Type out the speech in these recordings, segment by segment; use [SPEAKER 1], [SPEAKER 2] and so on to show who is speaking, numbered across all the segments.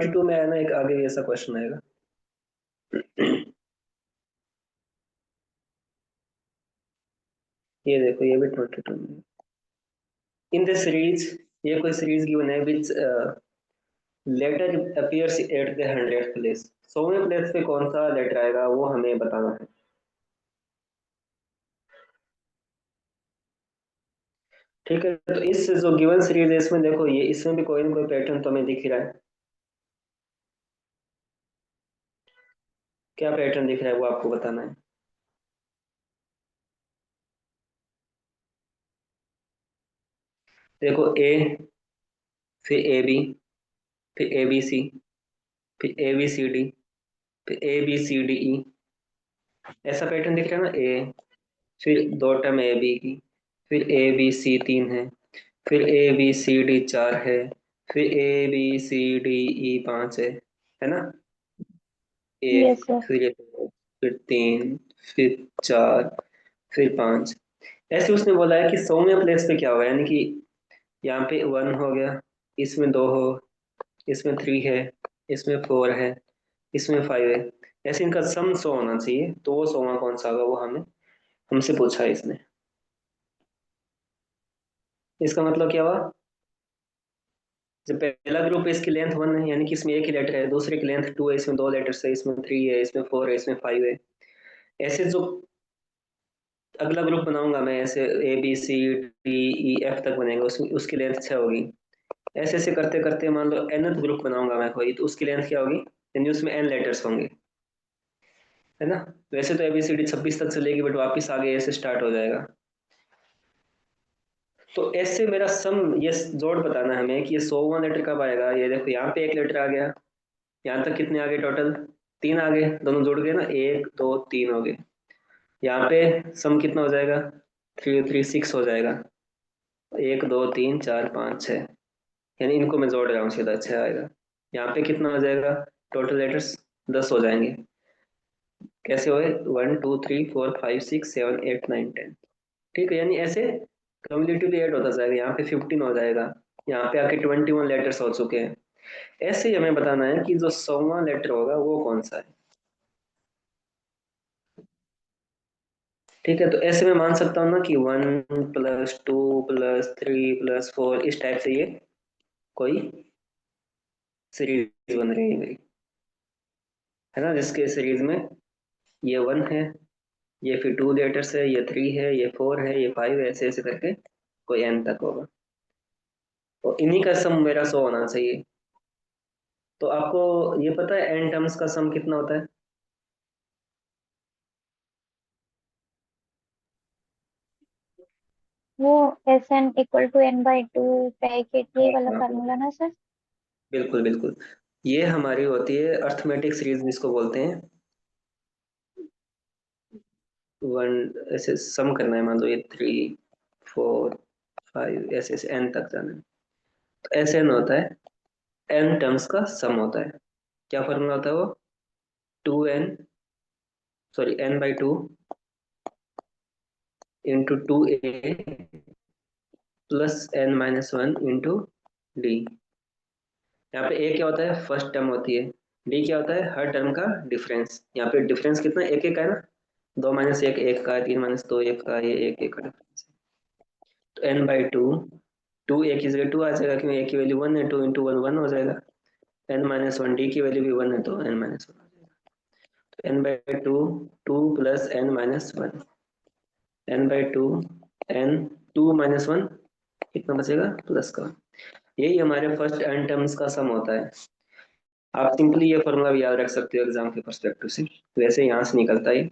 [SPEAKER 1] 22 में आया ना, एक आगे ऐसा क्वेश्चन आएगा। ये देखो, ये भी 22 में। इन द सीरीज, ये कोई सीरीज गिवन है which letter appears at the 100th place. 100वें प्लेस पे कौन सा लेटर आएगा वो हमें बताना है। ठीक है, तो इस जो गिवन सीरीज है इसमें देखो, ये इसमें भी कोई ना कोई पैटर्न तो हमें दिख ही रहा है। क्या पैटर्न दिख रहा है वो आपको बताना है। देखो, ए, फिर ए बी, फिर ए बी सी, फिर ए बी सी डी, फिर ए बी सी डी ई। ऐसा पैटर्न दिख रहा है ना। ए, फिर दो टर्म ए बी की, फिर ए बी सी तीन है, फिर ए बी सी डी चार है, फिर ए बी सी डी ई पांच है ना।
[SPEAKER 2] यस
[SPEAKER 1] एक,
[SPEAKER 2] सर।
[SPEAKER 1] फिर दो, फिर तीन, फिर चार, फिर पांच। ऐसे उसने बोला है कि 100वें प्लेस पे क्या होगा, यानी कि यहाँ पे वन हो गया, इसमें दो हो, इसमें थ्री है, इसमें फोर है, इसमें फाइव है। ऐसे इनका सम 100 होना चाहिए, तो वो 100वां कौन सा होगा वो हमें हमसे पूछा है इसने। इसका मतलब क्या हुआ, जब पहला ग्रुप है इसकी लेंथ वन है, यानी कि इसमें एक ही लेटर है, दूसरे की लेंथ टू है, इसमें दो लेटर्स है, इसमें थ्री है, इसमें फोर है, इसमें फाइव है। ऐसे जो अगला ग्रुप बनाऊंगा मैं, ऐसे A B C D E F तक बनेगा, उसमें उसकी लेंथ छह होगी। ऐसे ऐसे करते करते मान लो nth ग्रुप बनाऊंगा मैं कोई, तो उसकी लेंथ क्या होगी, यानी उसमें n लेटर्स होंगे, है ना। वैसे तो एबीसीडी 26 तक चलेगी, बट वापस आगे ऐसे स्टार्ट हो जाएगा। तो ऐसे मेरा सम, ये जोड़ बताना है हमें कि ये 100वां लेटर कब आएगा। ये देखो, यहाँ पे एक लेटर आ गया, यहाँ तक कितने आ गए टोटल, तीन आ गए, दोनों जुड़ गए ना, एक दो तीन हो गए। यहाँ पे सम कितना हो जाएगा, थ्री थ्री सिक्स हो जाएगा। एक दो तीन चार पाँच छः, यानी इनको मैं जोड़ रहा हूँ, सीधा छः आएगा। यहाँ पे कितना हो जाएगा, टोटल लेटर्स 10 हो जाएंगे। कैसे हुए, one two three four five six seven eight nine ten. ठीक है, यानी ऐसे कम्युलेटिवली ऐड होता जाएगा। यहाँ पे 15 हो जाएगा, यहाँ पे आके 21 लेटर्स हो चुके हैं। ऐसे ही हमें बताना है कि जो 100वां लेटर होगा वो कौन सा है। ठीक है, तो ऐसे मैं मान सकता हूँ ना कि one plus two plus three plus four, इस टाइप से ये कोई सीरीज बन रही है मेरी, है ना। जिसके सीरीज में ये वन है, ये फिर टू लेटर्स है, ये थ्री है, ये फोर है, ये फाइव है, ऐसे ऐसे करके कोई एन तक होगा। तो इन्हीं का सम मेरा 100 होना चाहिए। तो आपको ये पता है एन टर्म्स का सम कितना होता है।
[SPEAKER 2] वो S N equal to N by two packet, ये वाला
[SPEAKER 1] हाँ,
[SPEAKER 2] फार्मूला ना सर।
[SPEAKER 1] बिल्कुल बिल्कुल। ये हमारी होती है अर्थमेटिक सीरीज जिसको बोलते हैं। वन, ऐसे सम करना है, मान लो ये थ्री फोर फाइव, ऐसे ऐसे एन तक जाना है। तो ऐसे एन होता है, एन टर्म्स का सम होता है। क्या फॉर्मूला होता है वो, two N, sorry N by two into two A plus N minus one into D. यहाँ पे ए क्या होता है, फर्स्ट टर्म होती है। डी क्या होता है, हर टर्म का डिफरेंस। यहाँ पे डिफरेंस कितना, एक एक का है ना, दो माइनस एक एक का है, तीन माइनस दो एक का, ये एक एक का डिफरेंस है। तो N by two, two A की जगह टू आ जाएगा, क्योंकि ए की वैल्यू वन है, टू इंटू वन वन हो जाएगा। एन माइनस वन, डी की वैल्यू भी वन है, तो एन माइनस वन हो जाएगा। तो N by two, two plus N minus one, N by two, N, two minus one कितना बचेगा, प्लस का। यही हमारे फर्स्ट एन टर्म्स का सम होता है। आप सिंपली ये फॉर्मूला भी याद रख सकते हो एग्जाम के पर्सपेक्टिव से, वैसे यहाँ से निकलता है।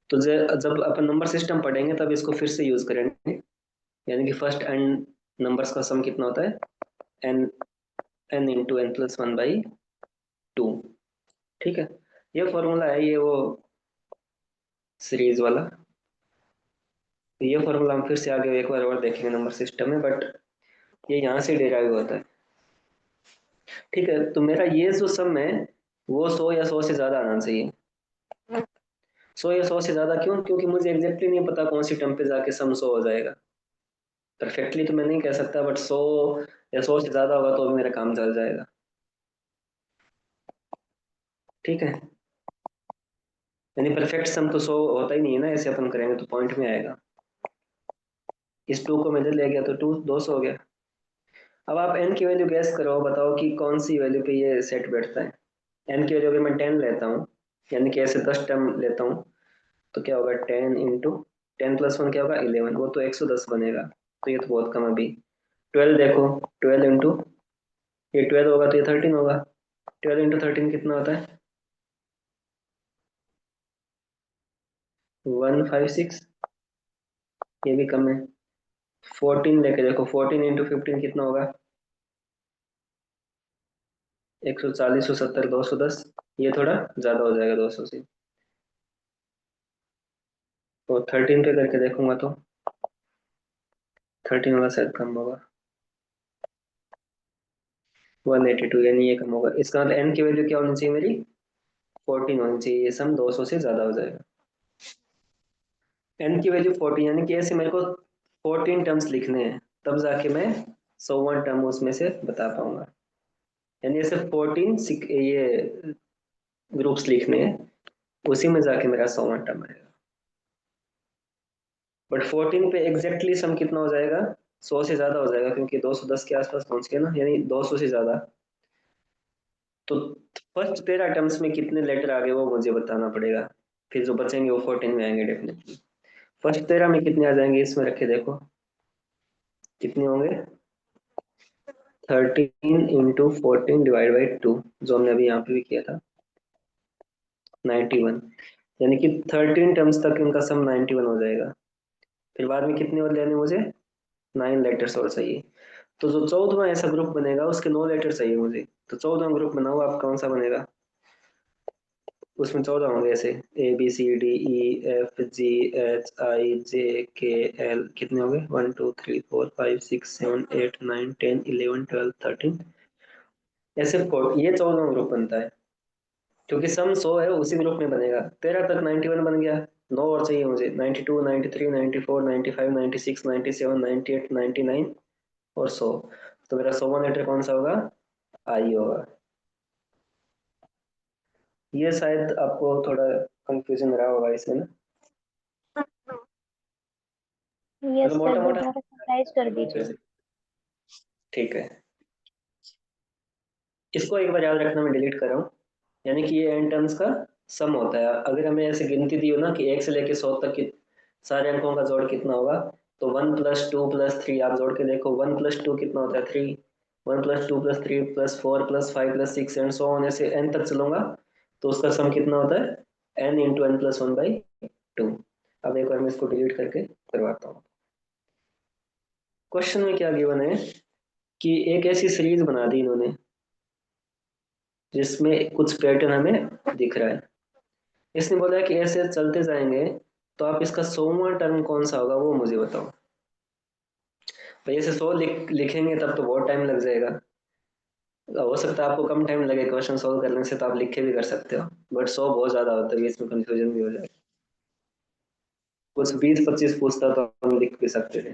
[SPEAKER 1] तो जब अपन नंबर सिस्टम पढ़ेंगे तब इसको फिर से यूज करेंगे। यानी कि फर्स्ट एन नंबर्स का सम कितना होता है, N, N into N plus one by two. ठीक है, ये फॉर्मूला है, ये वो सीरीज वाला। तो ये फॉर्मूला हम फिर से आगे एक बार और देखेंगे नंबर सिस्टम में, बट ये यहाँ से डिराइव होता है। ठीक है, तो मेरा ये जो सम है वो 100 या 100 से ज्यादा आना चाहिए। 100 या 100 से ज्यादा क्यों, क्योंकि मुझे एग्जैक्टली नहीं पता कौन सी टर्म पे जाके सम 100 हो जाएगा। परफेक्टली तो मैं नहीं कह सकता, बट 100 या 100 से ज्यादा होगा तो भी मेरा काम चल जाएगा। ठीक है, यानी परफेक्ट सम तो 100 होता ही नहीं है ना, ऐसे अपन करेंगे तो पॉइंट में आएगा। इस 2 को मैं इधर ले गया तो 200 हो गया। अब आप n की वैल्यू गैस करो, बताओ कि कौन सी वैल्यू पे ये सेट बैठता है। n की वैल्यू अगर मैं 10 लेता हूँ, यानी कि ऐसे 10 टर्म लेता हूँ, तो क्या होगा 10 इंटू 10 प्लस 1 क्या होगा 11, वो तो 110 बनेगा, तो ये तो बहुत कम। अभी 12 देखो, 12 इंटू ये 12 होगा तो ये 13 होगा, 12 इंटू 13 कितना होता है 156, ये भी कम है। 14 लेके देखो, 14 इंटू 15 कितना होगा 140, 170, 210, ये थोड़ा ज्यादा हो जाएगा 200 से। तो 13 पे करके देखूंगा तो 13 वाला शायद कम होगा, 182, यानी ये कम होगा। इसका मतलब n की वैल्यू क्या होनी चाहिए मेरी 14 होनी चाहिए, ये सम 200 से ज्यादा हो जाएगा। n की वैल्यू 14, यानी कि ऐसे मेरे को 14 टर्म्स लिखने हैं, तब जाके मैं 100वां टर्म उसमें से बता पाऊंगा। यानी ऐसे 14 ये ग्रुप्स लिखने हैं, उसी में जाके मेरा 100वां टर्म आएगा। बट 14 पे एग्जैक्टली सम कितना हो जाएगा 100 से ज्यादा हो जाएगा, क्योंकि 210 के आसपास पहुंच गए ना, यानी 200 से ज्यादा। तो फर्स्ट 13 टर्म्स में कितने लेटर आ गए वो मुझे बताना पड़ेगा, फिर जो बचेंगे वो 14 में आएंगे डेफिनेटली। फर्स्ट 13 में कितने आ जाएंगे इसमें रखे देखो, कितने होंगे 13 इंटू 14 डिवाइड बाई 2, जो हमने अभी यहाँ पे भी किया था 91, यानी कि 13 टर्म्स तक इनका सम 91 हो जाएगा। फिर बाद में कितने और लेने मुझे 9 लेटर्स और चाहिए। तो जो 14वां ऐसा ग्रुप बनेगा उसके 9 लेटर चाहिए मुझे, तो 14वां ग्रुप बनाओ आप, कौन सा बनेगा। उसमें 14 होंगे ऐसे ABCDEFGHIJKL, कितने हो गए 1 2 3 4 5 6 7 8 9 10 11 12 13, ऐसे ये 14वां ग्रुप बनता है। क्योंकि सम 100 है उसी ग्रुप में बनेगा। 13 तक 91 बन गया, 9 और चाहिए मुझे 92 93 94 95 96 97 98 99 और 100। तो मेरा 100वां लेटर कौन सा होगा, आई होगा। ये शायद आपको थोड़ा कंफ्यूजन रहा होगा इसमें ना,
[SPEAKER 2] यस
[SPEAKER 1] मतलब
[SPEAKER 2] सर,
[SPEAKER 1] मोटा मोटा।
[SPEAKER 2] दोबारा समराइज कर दीजिए।
[SPEAKER 1] ठीक है, इसको एक बार याद रखना, मैं डिलीट कर रहा हूँ। यानी कि ये एन टर्म्स का सम होता है। अगर हमें ऐसे गिनती दी हो ना कि 1 से लेके 100 तक के सारे अंकों का जोड़ कितना होगा, तो 1 प्लस 2 प्लस 3 आप जोड़ के देखो, 1 प्लस 2 कितना होता है 3, 1 plus 2 plus 3 plus 4 plus 5 plus 6 and so on, ऐसे एन तक चलूंगा तो उसका सम कितना होता है एन इंटू एन प्लस 1/2। अब एक बार मैं इसको डिलीट करके करवाता हूँ। क्वेश्चन में क्या गिवन है कि एक ऐसी सीरीज बना दी इन्होंने जिसमें कुछ पैटर्न हमें दिख रहा है। इसने बोला है कि ऐसे चलते जाएंगे तो आप इसका 100वां टर्म कौन सा होगा वो मुझे बताओ। भाई ऐसे 100 लिखेंगे तब तो बहुत टाइम लग जाएगा। हो सकता है आपको कम टाइम लगे क्वेश्चन सोल्व करने से, तो आप लिख के भी कर सकते हो, बट 100 बहुत ज्यादा होता है, इसमें कंफ्यूजन भी हो जाए। कुछ 20-25 पूछता तो हम लिख भी सकते थे।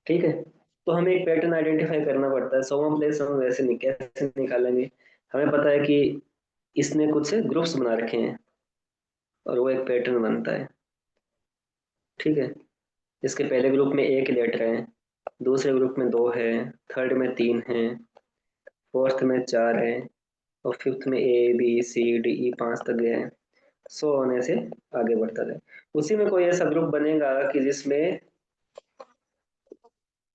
[SPEAKER 1] ठीक है, तो हमें एक पैटर्न आइडेंटिफाई करना पड़ता है। 100वां प्लेस हम वैसे नहीं कैसे निकालेंगे, हमें पता है कि इसने कुछ ग्रुप्स बना रखे हैं और वो एक पैटर्न बनता है। ठीक है, इसके पहले ग्रुप में एक लेटर है, दूसरे ग्रुप में 2 है, थर्ड में 3 है, फोर्थ में 4 है, और फिफ्थ में ABCDE 5 तक गए हैं। 100 होने से आगे बढ़ता जाए, उसी में कोई ऐसा ग्रुप बनेगा कि जिसमें,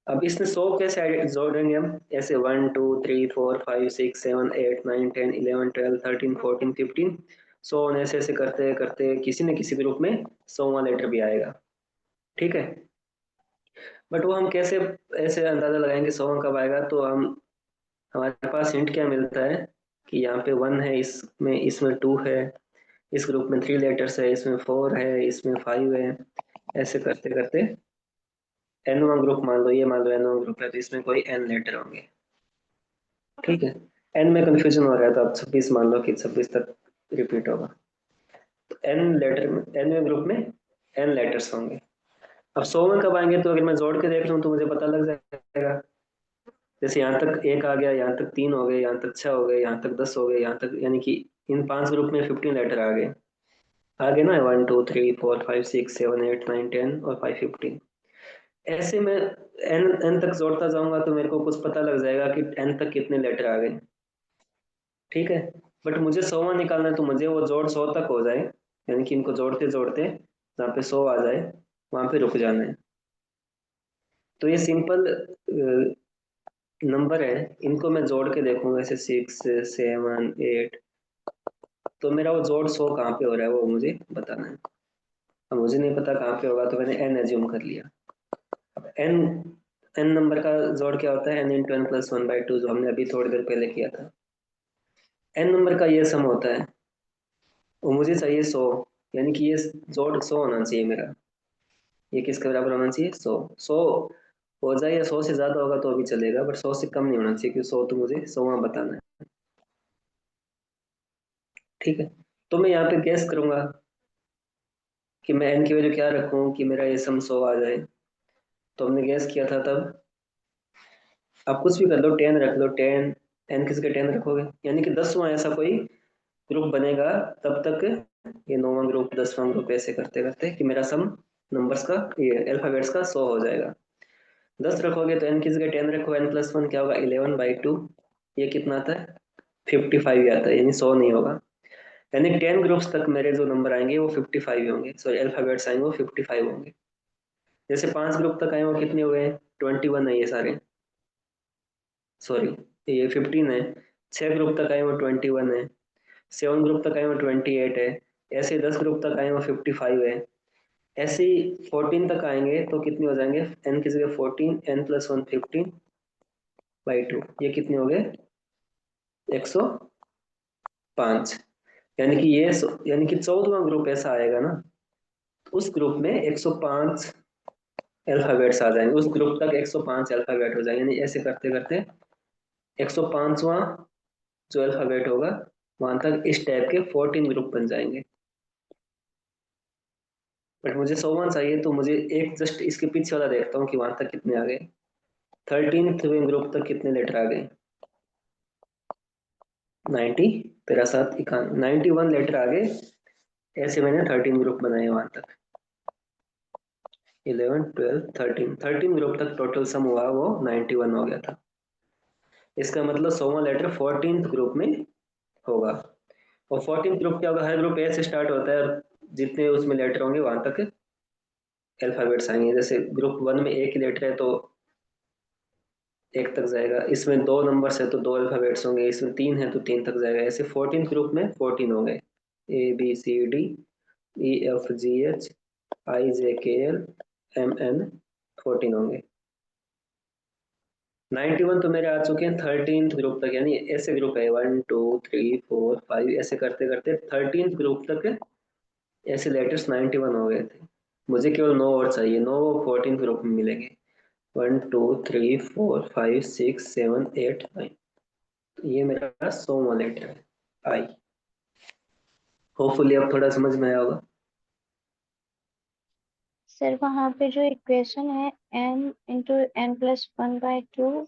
[SPEAKER 1] अब इसमें 100 कैसे जोड़ेंगे हम, ऐसे 1 2 3 4 5 6 7 8 9 10 11 12 13 14 15, 100 होने से ऐसे करते करते किसी न किसी ग्रुप में 100वां लेटर भी आएगा। ठीक है, बट वो हम कैसे ऐसे अंदाजा लगाएंगे 100वां कब आएगा, तो हम हमारे पास हिंट क्या मिलता है कि यहाँ पे 1 है, इसमें 2 है, इस ग्रुप में 3 लेटर्स है, इसमें 4 है, इसमें 5 है, ऐसे करते करते एनवा ग्रुप मान लो, ये मान लो एनवा ग्रुप है, तो इसमें कोई एन लेटर होंगे। ठीक है, एन में कंफ्यूजन हो रहा है तो आप 26 मान लो कि 26 तक रिपीट होगा। तो एन लेटर में, एन में ग्रुप में एन लेटर्स होंगे। अब 100 में कब आएंगे, तो अगर मैं जोड़ के देख लूँ तो मुझे पता लग जाएगा। जैसे यहाँ तक एक आ गया, यहाँ तक 3 हो गए, यहाँ तक 6 हो गए, यहाँ तक 10 हो गए, यहाँ तक, यानी कि इन 5 ग्रुप में 15 लेटर आ गए ना, 1 2 3 4 5 6 7 8 9 10 और 5 15। ऐसे में एन एन तक जोड़ता जाऊंगा तो मेरे को कुछ पता लग जाएगा कि एन तक कितने लेटर आ गए। ठीक है, बट मुझे 100वां निकालना है, तो मुझे वो जोड़ 100 तक हो जाए, यानी कि इनको जोड़ते जोड़ते जहाँ पे 100 आ जाए वहां पे रुक जाना है। तो ये सिंपल नंबर है, इनको मैं जोड़ के देखूंगा, जैसे 6 7 8, तो मेरा वो जोड़ 100 कहाँ पे हो रहा है वो मुझे बताना है। अब मुझे नहीं पता कहाँ पे होगा, तो मैंने एन एज्यूम कर लिया। अब एन एन नंबर का जोड़ क्या होता है, एन इंटू एन प्लस 1/2, जो हमने अभी थोड़ी देर पहले किया था। एन नंबर का ये सम होता है, वो मुझे चाहिए 100, यानी कि ये जोड़ 100 होना चाहिए मेरा। ये किसके बराबर होना चाहिए, 100। 100 हो जाए या 100 से ज्यादा होगा तो भी चलेगा, बट 100 से कम नहीं होना चाहिए, क्योंकि 100 तो मुझे 100वां बताना है। ठीक है, तो मैं यहाँ पे गैस करूंगा कि मैं एन की वैल्यू क्या रखूं कि मेरा ये सम 100 आ जाए। तो हमने गैस किया था तब, आप कुछ भी कर लो, 10 रख लो, 10, एन किसके 10 रखोगे, यानी कि 10वां ऐसा कोई ग्रुप बनेगा तब तक, ये 9वां ग्रुप 10वां ग्रुप ऐसे करते करते कि मेरा सम नंबर्स का, ये अल्फाबेट्स का 100 हो जाएगा। 10 रखोगे तो एन की जगह 10 रखो, एन प्लस 1 क्या होगा, 11/2। ये कितना आता है, 55 आता है, यानी 100 नहीं होगा। यानी 10 ग्रुप्स तक मेरे जो नंबर आएंगे वो 55 होंगे, सॉरी अल्फाबेट्स आएंगे वो 55 होंगे। जैसे 5 ग्रुप तक आए वो कितने हुए, 21 है ये सारे, सॉरी ये 15 है। 6 ग्रुप तक आए वो 21 है। 7 ग्रुप तक आए वो 28 है। ऐसे 10 ग्रुप तक आए वो 55 है। ऐसे ही 14 तक आएंगे तो कितने हो जाएंगे, एन की जगह 14, एन प्लस 1 15/2, ये कितने हो गए, 105। यानी कि यानी कि 14वां ग्रुप ऐसा आएगा ना, उस ग्रुप में 105 अल्फाबेट्स आ जाएंगे, उस ग्रुप तक 105 अल्फाबेट हो जाएंगे, यानी ऐसे करते करते 105वां जो अल्फाबेट होगा वहां तक इस टाइप के 14 ग्रुप बन जाएंगे। बट मुझे 100वां चाहिए, तो मुझे एक जस्ट इसके पीछे वाला देखता हूँ कि वहां तक कितने आ गए। 13th ग्रुप तक कितने लेटर आ गए, 90, तेरह सात 91, 91 लेटर आ गए। ऐसे मैंने 13 ग्रुप बनाए वहां तक, 11 12 13, 13 ग्रुप तक टोटल सम हुआ वो 91 हो गया था। इसका मतलब 100वां लेटर 14th ग्रुप में होगा। और 14th ग्रुप क्या होगा, हर ग्रुप ए से स्टार्ट होता है, जितने उसमें लेटर होंगे वहां तक अल्फाबेट्स आएंगे। जैसे ग्रुप 1 में एक ही लेटर है तो एक तक जाएगा, इसमें 2 नंबर्स है तो 2 अल्फाबेट्स होंगे, इसमें 3 है तो 3 तक जाएगा। ऐसे 14th ग्रुप में 14 हो गए, ABCDEFGH IJKL MN, 14 होंगे। 91 तो मेरे आ चुके हैं 13th ग्रुप तक, यानी ऐसे ग्रुप है 1 2 3 4 5, ऐसे करते करते 13th ग्रुप तक ऐसे लेटर्स 91 हो गए थे। मुझे केवल 9 और चाहिए, 9 14th ग्रुप में मिलेंगे, 1 2 3 4 5 6 7 8 9। ये मेरा 100वां लेटर है, आई। होपफुली अब थोड़ा समझ में आया होगा।
[SPEAKER 2] सर वहाँ पे जो इक्वेशन है n × n+1/2,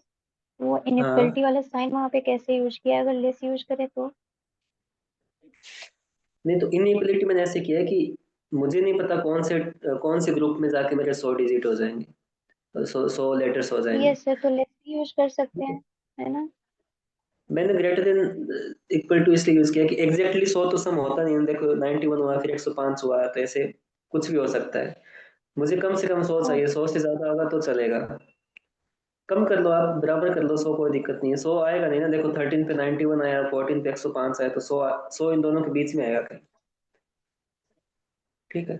[SPEAKER 2] वो
[SPEAKER 1] हाँ,
[SPEAKER 2] इनइक्वलिटी वाला साइन वहाँ पे कैसे यूज किया है? अगर लेस यूज करे तो?
[SPEAKER 1] नहीं तो इनइक्वलिटी मैंने ऐसे किया है कि मुझे नहीं पता कौन से ग्रुप में जाके मेरे 100 डिजिट हो जाएंगे, 100 लेटर्स हो जाएंगे।
[SPEAKER 2] यस सर, तो लेस यूज कर सकते हैं, है ना?
[SPEAKER 1] मैंने ग्रेटर देन इक्वल टू इसलिए यूज किया कि एग्जैक्टली 100 तो सम होता नहीं है, देखो 91 हुआ फिर 105 हुआ, तो ऐसे कुछ भी हो सकता है। मुझे कम से कम 100
[SPEAKER 2] ओ,
[SPEAKER 1] चाहिए, 100 से ज्यादा होगा तो चलेगा। कम कर लो आप, बराबर कर लो 100, कोई दिक्कत नहीं है। 100 आएगा नहीं ना, देखो 13 पे 91 आया, 14 पे 105 आया, तो 100 इन दोनों के बीच में आएगा कहीं। ठीक है,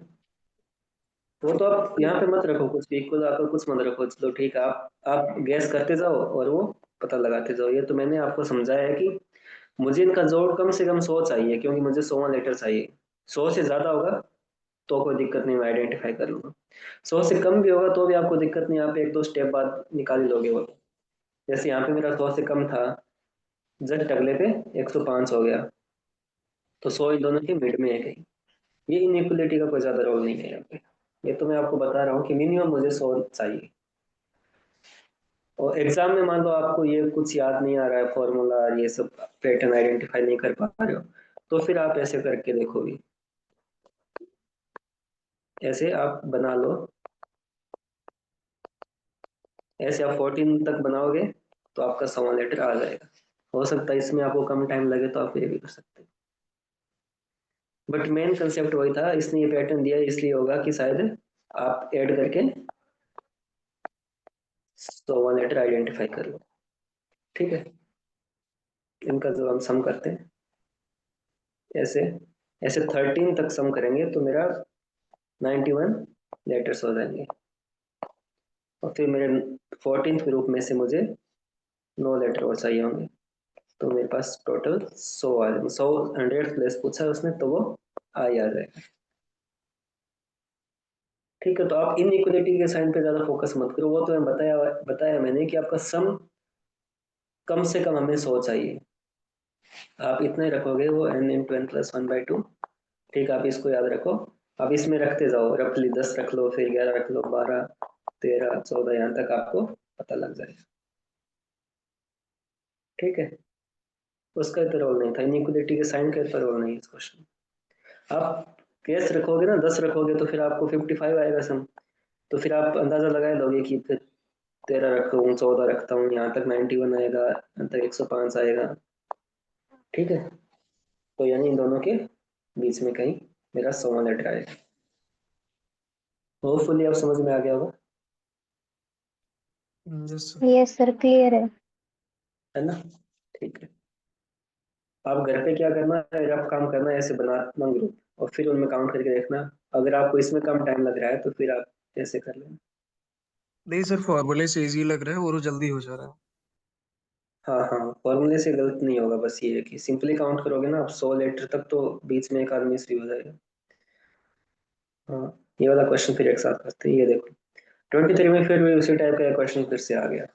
[SPEAKER 1] वो तो आप यहाँ पे मत रखो कुछ भी, इक्वल आकर कुछ मत रखो, चलो ठीक है, आप गैस करते जाओ और वो पता लगाते जाओ। ये तो मैंने आपको समझाया है कि मुझे इनका जोड़ कम से कम 100 चाहिए, क्योंकि मुझे 100वां लेटर चाहिए। 100 से ज्यादा होगा तो कोई दिक्कत नहीं, मैं आइडेंटिफाई कर लूंगा। 100 से कम भी होगा तो भी आपको दिक्कत नहीं, आप एक दो स्टेप बाद निकाल ही लोगे वो। जैसे यहाँ पे मेरा 100 से कम था, जस्ट अगले पे 105 हो गया, तो 100 इन दोनों के मिड में है कहीं। ये इनइक्वलिटी का कोई ज्यादा रोल नहीं है यहाँ पे। ये तो मैं आपको बता रहा हूँ कि मिनिमम मुझे 100 चाहिए। और एग्जाम में मान लो आपको ये कुछ याद नहीं आ रहा है, फॉर्मूला और ये सब पैटर्न आइडेंटिफाई नहीं कर पा रहे हो, तो फिर आप ऐसे करके देखोगे, ऐसे आप बना लो, ऐसे आप 14 तक बनाओगे तो आपका 1 लेटर आ जाएगा। हो सकता है इसमें आपको कम टाइम लगे तो आप ये भी कर सकते हैं, बट मेन कंसेप्ट वही था, इसने ये पैटर्न दिया है, इसलिए होगा कि शायद आप ऐड करके 1 लेटर आइडेंटिफाई कर लो। ठीक है, इनका जो हम सम करते हैं, ऐसे ऐसे 13 तक सम करेंगे तो मेरा 91 लेटर्स हो जाएंगे, और फिर मेरे 14th ग्रुप में से मुझे 9 लेटर और चाहिए होंगे, तो मेरे पास टोटल 100 आ जाएंगे। 100 100 प्लेस पूछा है उसने, तो वो आ जाएगा। ठीक है, तो आप इन इक्वलिटी के साइन पे ज्यादा फोकस मत करो, वो तो मैं बताया बताया मैंने कि आपका सम कम से कम हमें 100 चाहिए। आप इतना ही रखोगे, वो n इंटू एन प्लस 1/2। ठीक, आप इसको याद रखो। आप इसमें रखते जाओ, रफली 10 रख लो, फिर 11 रख लो, 12 13 14, यहाँ तक आपको पता लग जाएगा। ठीक है, उसका तो रोल नहीं था, इनइक्वलिटी के साइन का तो रोल नहीं है इस क्वेश्चन। आप केस रखोगे ना, 10 रखोगे तो फिर आपको 55 आएगा सम, तो फिर आप अंदाजा लगा लोगे कि फिर 13 रखता हूँ, 14 रखता हूँ, यहाँ तक 91 आएगा, यहाँ तक 105 आएगा। ठीक है, तो यानी इन दोनों के बीच में कहीं मेरा 100 लेटर आएगा। होपफुली आप समझ में आ गया होगा,
[SPEAKER 3] yes sir.
[SPEAKER 2] Yes sir, clear है।
[SPEAKER 1] है ना? ठीक है, आप घर पे क्या करना है, रफ काम करना है, ऐसे बनाना ग्रुप, और फिर उनमें काउंट करके देखना। अगर आपको इसमें कम टाइम लग रहा है तो फिर आप ऐसे कर लेना।
[SPEAKER 3] नहीं सर, फॉर्मूले से इजी लग रहा है और जल्दी हो जा रहा है।
[SPEAKER 1] हाँ हाँ, फॉर्मूले से गलत नहीं होगा, बस ये है कि सिंपली काउंट करोगे ना आप 100 लेटर तक, तो बीच में एक आदमी फ्री हो जाएगा। हाँ, ये वाला क्वेश्चन फिर एक साथ करते हैं, ये देखो 23 में फिर भी उसी टाइप का क्वेश्चन फिर से आ गया।